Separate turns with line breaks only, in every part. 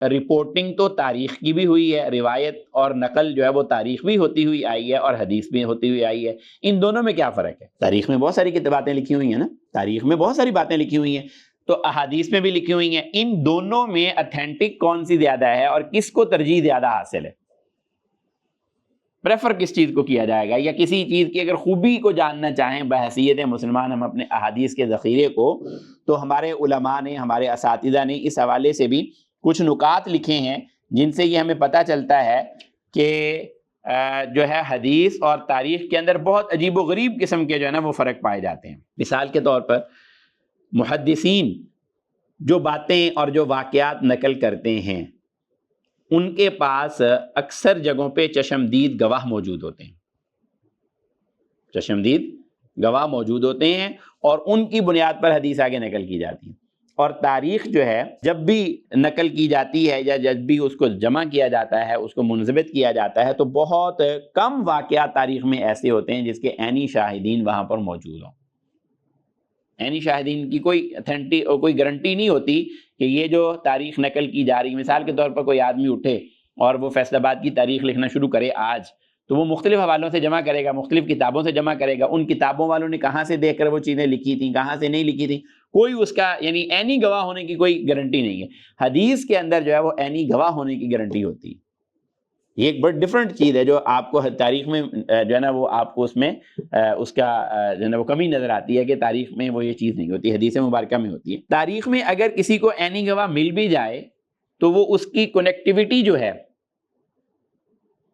Reporting تو تاریخ کی بھی ہوئی ہے، روایت اور نقل جو ہے وہ تاریخ بھی ہوتی ہوئی آئی ہے اور حدیث بھی ہوتی ہوئی آئی ہے. ان دونوں میں کیا فرق ہے؟ تاریخ میں بہت ساری باتیں لکھی ہوئی ہیں نا، تاریخ میں بہت ساری باتیں لکھی ہوئی ہیں، تو احادیث میں بھی لکھی ہوئی ہیں. ان دونوں میں اتھینٹک کون سی زیادہ ہے اور کس کو ترجیح زیادہ حاصل ہے؟ پریفر کس چیز کو کیا جائے گا؟ یا کسی چیز کی اگر خوبی کو جاننا چاہیں بحیثیت مسلمان ہم اپنے احادیث کے ذخیرے کو، تو ہمارے علماء نے، ہمارے اساتذہ نے اس حوالے سے بھی کچھ نکات لکھے ہیں جن سے یہ ہمیں پتہ چلتا ہے کہ جو ہے حدیث اور تاریخ کے اندر بہت عجیب و غریب قسم کے جو ہے نا وہ فرق پائے جاتے ہیں. مثال کے طور پر محدثین جو باتیں اور جو واقعات نقل کرتے ہیں ان کے پاس اکثر جگہوں پہ چشمدید گواہ موجود ہوتے ہیں، چشمدید گواہ موجود ہوتے ہیں اور ان کی بنیاد پر حدیث آگے نقل کی جاتی ہے. اور تاریخ جو ہے جب بھی نقل کی جاتی ہے یا جب بھی اس کو جمع کیا جاتا ہے، اس کو منضبط کیا جاتا ہے، تو بہت کم واقعات تاریخ میں ایسے ہوتے ہیں جس کے عینی شاہدین وہاں پر موجود ہوں. عینی شاہدین کی کوئی گارنٹی نہیں ہوتی کہ یہ جو تاریخ نقل کی جا رہی. مثال کے طور پر کوئی آدمی اٹھے اور وہ فیصل آباد کی تاریخ لکھنا شروع کرے آج، تو وہ مختلف حوالوں سے جمع کرے گا، مختلف کتابوں سے جمع کرے گا. ان کتابوں والوں نے کہاں سے دیکھ کر وہ چیزیں لکھی تھیں، کہاں سے نہیں لکھی تھیں، کوئی اس کا یعنی عینی گواہ ہونے کی کوئی گارنٹی نہیں ہے. حدیث کے اندر جو ہے وہ عینی گواہ ہونے کی گارنٹی ہوتی ہے. یہ ایک بڑی ڈفرنٹ چیز ہے جو آپ کو تاریخ میں جو ہے نا وہ آپ کو اس میں اس کا جو ہے نا وہ کمی نظر آتی ہے کہ تاریخ میں وہ یہ چیز نہیں ہوتی، حدیث مبارکہ میں ہوتی ہے. تاریخ میں اگر کسی کو عینی گواہ مل بھی جائے تو وہ اس کی کنیکٹیوٹی جو ہے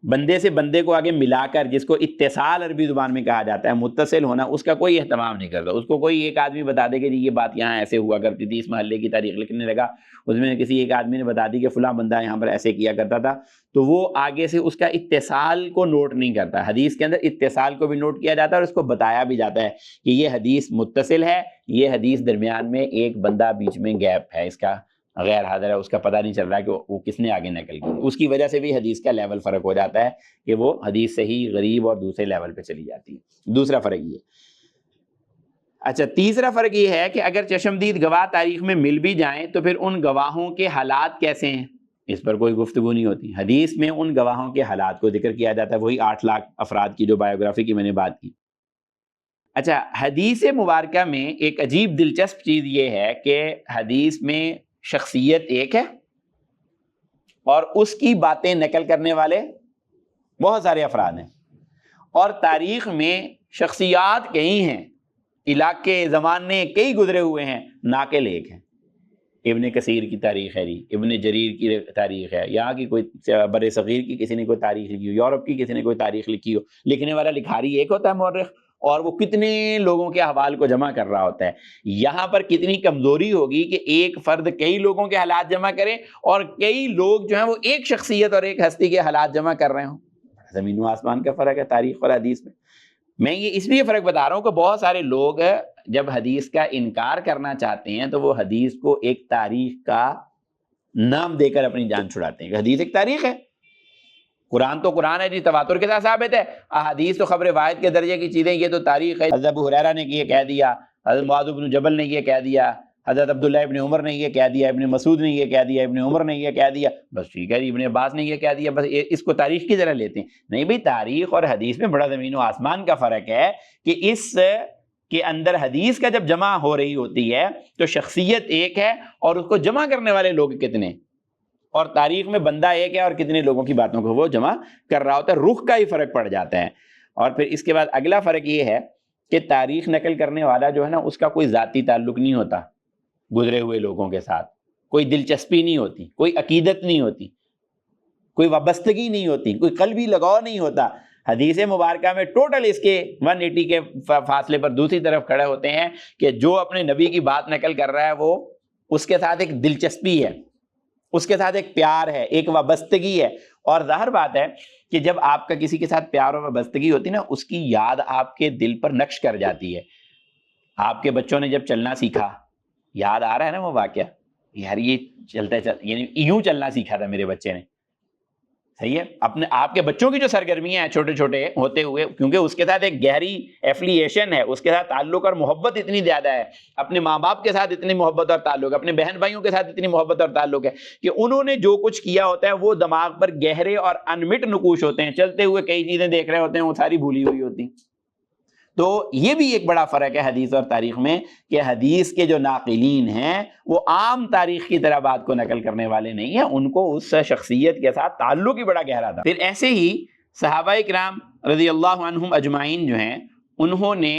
بندے سے بندے کو آگے ملا کر، جس کو اتصال عربی زبان میں کہا جاتا ہے، متصل ہونا، اس کا کوئی اہتمام نہیں کرتا. اس کو کوئی ایک آدمی بتا دے کہ جی یہ بات یہاں ایسے ہوا کرتی تھی، اس محلے کی تاریخ لکھنے لگا، اس میں کسی ایک آدمی نے بتا دی کہ فلاں بندہ یہاں پر ایسے کیا کرتا تھا، تو وہ آگے سے اس کا اتصال کو نوٹ نہیں کرتا. حدیث کے اندر اتصال کو بھی نوٹ کیا جاتا ہے اور اس کو بتایا بھی جاتا ہے کہ یہ حدیث متصل ہے، یہ حدیث درمیان میں ایک بندہ بیچ میں گیپ ہے، اس کا غیر حاضر ہے، اس کا پتہ نہیں چل رہا کہ وہ کس نے آگے نقل کی. اس کی وجہ سے بھی حدیث کا لیول فرق ہو جاتا ہے کہ وہ حدیث صحیح، غریب اور دوسرے لیول پہ چلی جاتی ہے. دوسرا فرق یہ. اچھا، تیسرا فرق یہ ہے کہ اگر چشمدید گواہ تاریخ میں مل بھی جائیں تو پھر ان گواہوں کے حالات کیسے ہیں، اس پر کوئی گفتگو نہیں ہوتی. حدیث میں ان گواہوں کے حالات کو ذکر کیا جاتا ہے، وہی 8 لاکھ افراد کی جو بایوگرافی کی میں نے بات کی. اچھا، حدیث مبارکہ میں ایک عجیب دلچسپ چیز یہ ہے کہ حدیث میں شخصیت ایک ہے اور اس کی باتیں نقل کرنے والے بہت سارے افراد ہیں، اور تاریخ میں شخصیات کئی ہیں، علاقے زمانے کئی گزرے ہوئے ہیں، ناقل ایک ہے. ابن کثیر کی تاریخ ہے جی، ابن جریر کی تاریخ ہے، یہاں کی کوئی بر صغیر کی کسی نے کوئی تاریخ لکھی ہو، یورپ کی کسی نے کوئی تاریخ لکھی ہو. لکھنے والا لکھاری ایک ہوتا ہے مورخ، اور وہ کتنے لوگوں کے احوال کو جمع کر رہا ہوتا ہے. یہاں پر کتنی کمزوری ہوگی کہ ایک فرد کئی لوگوں کے حالات جمع کرے اور کئی لوگ جو ہیں وہ ایک شخصیت اور ایک ہستی کے حالات جمع کر رہے ہوں. زمین و آسمان کا فرق ہے تاریخ اور حدیث میں. میں یہ اس لیے فرق بتا رہا ہوں کہ بہت سارے لوگ جب حدیث کا انکار کرنا چاہتے ہیں تو وہ حدیث کو ایک تاریخ کا نام دے کر اپنی جان چھڑاتے ہیں کہ حدیث ایک تاریخ ہے. قرآن تو قرآن ہے جی، تواتر کے ساتھ ثابت ہے. احادیث تو خبر واحد کے درجے کی چیزیں، یہ تو تاریخ ہے. حضرت ابو ہریرہ نے یہ کہہ دیا، حضرت معاذ بن جبل نے یہ کہہ دیا، حضرت عبداللہ ابن عمر نے یہ کہہ دیا، ابن مسعود نے یہ کہہ دیا، ابن عمر نے یہ کہہ دیا، بس ٹھیک ہے. ابن عباس نے یہ کہہ دیا، بس اس کو تاریخ کی طرح لیتے ہیں. نہیں بھئی، تاریخ اور حدیث میں بڑا زمین و آسمان کا فرق ہے کہ اس کے اندر حدیث کا جب جمع ہو رہی ہوتی ہے تو شخصیت ایک ہے اور اس کو جمع کرنے والے لوگ کتنے، اور تاریخ میں بندہ ایک ہے اور کتنے لوگوں کی باتوں کو وہ جمع کر رہا ہوتا ہے. رخ کا ہی فرق پڑ جاتا ہے. اور پھر اس کے بعد اگلا فرق یہ ہے کہ تاریخ نقل کرنے والا جو ہے نا اس کا کوئی ذاتی تعلق نہیں ہوتا گزرے ہوئے لوگوں کے ساتھ، کوئی دلچسپی نہیں ہوتی، کوئی عقیدت نہیں ہوتی، کوئی وابستگی نہیں ہوتی، کوئی قلبی لگاؤ نہیں ہوتا. حدیث مبارکہ میں ٹوٹل اس کے 180 کے فاصلے پر دوسری طرف کھڑے ہوتے ہیں کہ جو اپنے نبی کی بات نقل کر رہا ہے وہ اس کے ساتھ ایک دلچسپی ہے، اس کے ساتھ ایک پیار ہے، ایک وابستگی ہے. اور ظاہر بات ہے کہ جب آپ کا کسی کے ساتھ پیار اور وابستگی ہوتی ہے نا، اس کی یاد آپ کے دل پر نقش کر جاتی ہے. آپ کے بچوں نے جب چلنا سیکھا، یاد آ رہا ہے نا وہ واقعہ، یار یہ چلتا یعنی یوں چلنا سیکھا تھا میرے بچے نے. صحیح ہے، اپنے آپ کے بچوں کی جو سرگرمیاں ہیں چھوٹے چھوٹے ہوتے ہوئے، کیونکہ اس کے ساتھ ایک گہری ایفلیشن ہے، اس کے ساتھ تعلق اور محبت اتنی زیادہ ہے، اپنے ماں باپ کے ساتھ اتنی محبت اور تعلق ہے، اپنے بہن بھائیوں کے ساتھ اتنی محبت اور تعلق ہے کہ انہوں نے جو کچھ کیا ہوتا ہے وہ دماغ پر گہرے اور انمٹ نقوش ہوتے ہیں، چلتے ہوئے کئی چیزیں دیکھ رہے ہوتے ہیں وہ ساری بھولی ہوئی ہوتی ہیں۔ تو یہ بھی ایک بڑا فرق ہے حدیث اور تاریخ میں کہ حدیث کے جو ناقلین ہیں وہ عام تاریخ کی طرح بات کو نقل کرنے والے نہیں ہیں، ان کو اس شخصیت کے ساتھ تعلق ہی بڑا گہرا تھا۔ پھر ایسے ہی صحابہ کرام رضی اللہ عنہم اجمعین جو ہیں، انہوں نے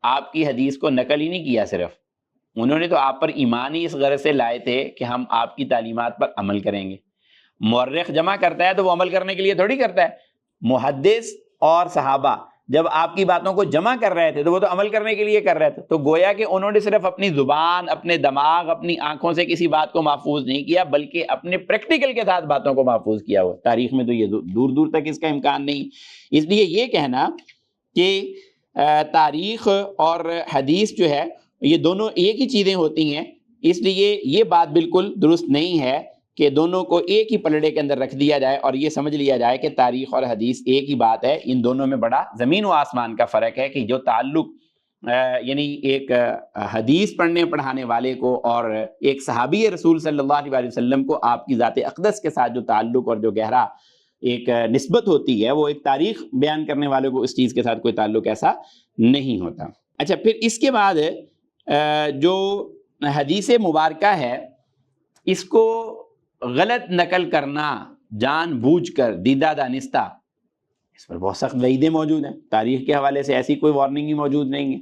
آپ کی حدیث کو نقل ہی نہیں کیا، صرف انہوں نے تو آپ پر ایمان ہی اس غرض سے لائے تھے کہ ہم آپ کی تعلیمات پر عمل کریں گے۔ مورخ جمع کرتا ہے تو وہ عمل کرنے کے لیے تھوڑی کرتا ہے، محدث اور صحابہ جب آپ کی باتوں کو جمع کر رہے تھے تو وہ تو عمل کرنے کے لیے کر رہے تھے، تو گویا کہ انہوں نے صرف اپنی زبان، اپنے دماغ، اپنی آنکھوں سے کسی بات کو محفوظ نہیں کیا، بلکہ اپنے پریکٹیکل کے ساتھ باتوں کو محفوظ کیا ہوا۔ تاریخ میں تو یہ دور دور تک اس کا امکان نہیں۔ اس لیے یہ کہنا کہ تاریخ اور حدیث جو ہے یہ دونوں ایک ہی چیزیں ہوتی ہیں، اس لیے یہ بات بالکل درست نہیں ہے کہ دونوں کو ایک ہی پلڑے کے اندر رکھ دیا جائے اور یہ سمجھ لیا جائے کہ تاریخ اور حدیث ایک ہی بات ہے۔ ان دونوں میں بڑا زمین و آسمان کا فرق ہے کہ جو تعلق یعنی ایک حدیث پڑھنے پڑھانے والے کو اور ایک صحابی رسول صلی اللہ علیہ وسلم کو آپ کی ذات اقدس کے ساتھ جو تعلق اور جو گہرا ایک نسبت ہوتی ہے، وہ ایک تاریخ بیان کرنے والے کو اس چیز کے ساتھ کوئی تعلق ایسا نہیں ہوتا۔ اچھا، پھر اس کے بعد جو حدیث مبارکہ ہے اس کو غلط نقل کرنا جان بوجھ کر دیدہ دانستہ، اس پر بہت سخت وعیدیں موجود ہیں۔ تاریخ کے حوالے سے ایسی کوئی وارننگ ہی موجود نہیں ہے۔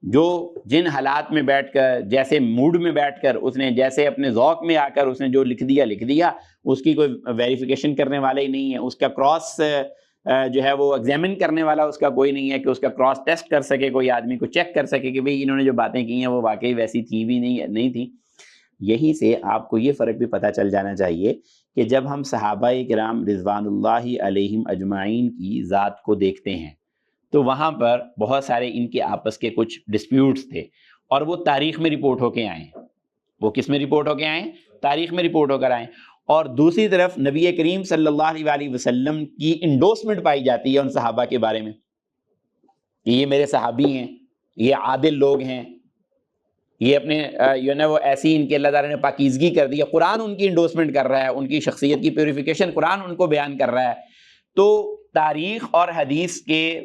جو جن حالات میں بیٹھ کر، جیسے موڈ میں بیٹھ کر اس نے، جیسے اپنے ذوق میں آ کر اس نے جو لکھ دیا، اس کی کوئی ویریفیکیشن کرنے والا ہی نہیں ہے، اس کا کراس جو ہے وہ ایگزامن کرنے والا اس کا کوئی نہیں ہے کہ اس کا کراس ٹیسٹ کر سکے، کوئی آدمی کو چیک کر سکے کہ بھئی انہوں نے جو باتیں کی ہیں وہ واقعی ویسی تھی بھی نہیں تھی۔ یہی سے آپ کو یہ فرق بھی پتہ چل جانا چاہیے کہ جب ہم صحابہ کرام رضوان اللہ علیہم اجمعین کی ذات کو دیکھتے ہیں تو وہاں پر بہت سارے ان کے آپس کے کچھ ڈسپیوٹس تھے اور وہ تاریخ میں رپورٹ ہو کے آئے۔ وہ کس میں رپورٹ ہو کے آئے؟ تاریخ میں رپورٹ ہو کر آئے۔ اور دوسری طرف نبی کریم صلی اللہ علیہ وسلم کی انڈورسمنٹ پائی جاتی ہے ان صحابہ کے بارے میں کہ یہ میرے صحابی ہیں، یہ عادل لوگ ہیں، یہ اپنے وہ ایسی ان کے اللہ تعالیٰ نے پاکیزگی کر دی ہے۔ قرآن ان کی انڈورسمنٹ کر رہا ہے، ان کی شخصیت کی پیوریفیکیشن قرآن ان کو بیان کر رہا ہے۔ تو تاریخ اور حدیث کے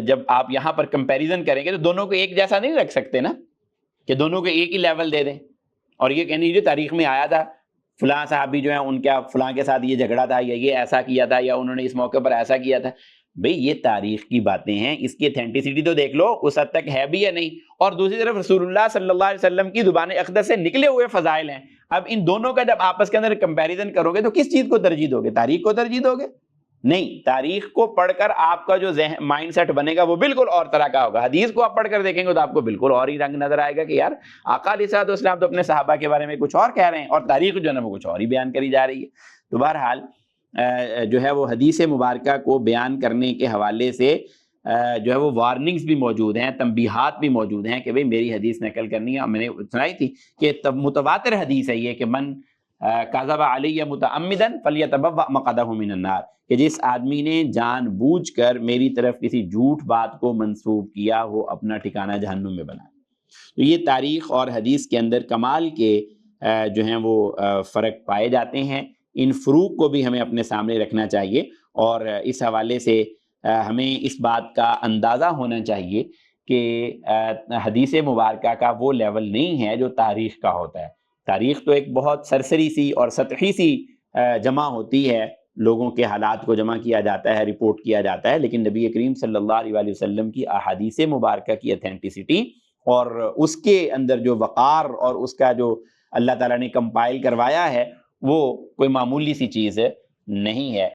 جب آپ یہاں پر کمپیریزن کریں گے تو دونوں کو ایک جیسا نہیں رکھ سکتے نا، کہ دونوں کو ایک ہی لیول دے دیں اور یہ کہنے جو تاریخ میں آیا تھا فلاں صحابی جو ہیں ان کا فلاں کے ساتھ یہ جھگڑا تھا یا یہ ایسا کیا تھا یا انہوں نے اس موقع پر ایسا کیا تھا۔ بھئی یہ تاریخ کی باتیں ہیں، اس کی اتھینٹسٹی تو دیکھ لو اس حد تک ہے بھی یا نہیں، اور دوسری طرف رسول اللہ صلی اللہ علیہ وسلم کی زبان اقدس سے نکلے ہوئے فضائل ہیں۔ اب ان دونوں کا جب آپس کے اندر کمپیریزن کرو گے تو کس چیز کو ترجیح دو گے؟ تاریخ کو ترجیح دو گے؟ نہیں، تاریخ کو پڑھ کر آپ کا جو ذہن مائنڈ سیٹ بنے گا وہ بالکل اور طرح کا ہوگا۔ حدیث کو آپ پڑھ کر دیکھیں گے تو آپ کو بالکل اور ہی رنگ نظر آئے گا کہ یار آقا علیہ الصلوۃ والسلام تو اپنے صحابہ کے بارے میں کچھ اور کہہ رہے ہیں اور تاریخ جو ہے نا وہ کچھ اور ہی بیان کری جا رہی ہے۔ تو بہرحال جو ہے وہ حدیث مبارکہ کو بیان کرنے کے حوالے سے جو ہے وہ وارننگز بھی موجود ہیں، تنبیہات بھی موجود ہیں کہ بھئی میری حدیث نقل کرنی ہے۔ اور میں نے سنائی تھی کہ متواتر حدیث ہے یہ کہ من کذب علی متعمدا فلیتبوأ مقعدہ من النار، کہ جس آدمی نے جان بوجھ کر میری طرف کسی جھوٹ بات کو منسوب کیا وہ اپنا ٹھکانہ جہنم میں بنائے۔ تو یہ تاریخ اور حدیث کے اندر کمال کے جو ہیں وہ فرق پائے جاتے ہیں۔ ان فروق کو بھی ہمیں اپنے سامنے رکھنا چاہیے اور اس حوالے سے ہمیں اس بات کا اندازہ ہونا چاہیے کہ حدیث مبارکہ کا وہ لیول نہیں ہے جو تاریخ کا ہوتا ہے۔ تاریخ تو ایک بہت سرسری سی اور سطحی سی جمع ہوتی ہے، لوگوں کے حالات کو جمع کیا جاتا ہے، رپورٹ کیا جاتا ہے، لیکن نبی کریم صلی اللہ علیہ وسلم کی احادیث مبارکہ کی اتھینٹسٹی اور اس کے اندر جو وقار اور اس کا جو اللہ تعالیٰ نے کمپائل کروایا ہے وہ کوئی معمولی سی چیز نہیں ہے۔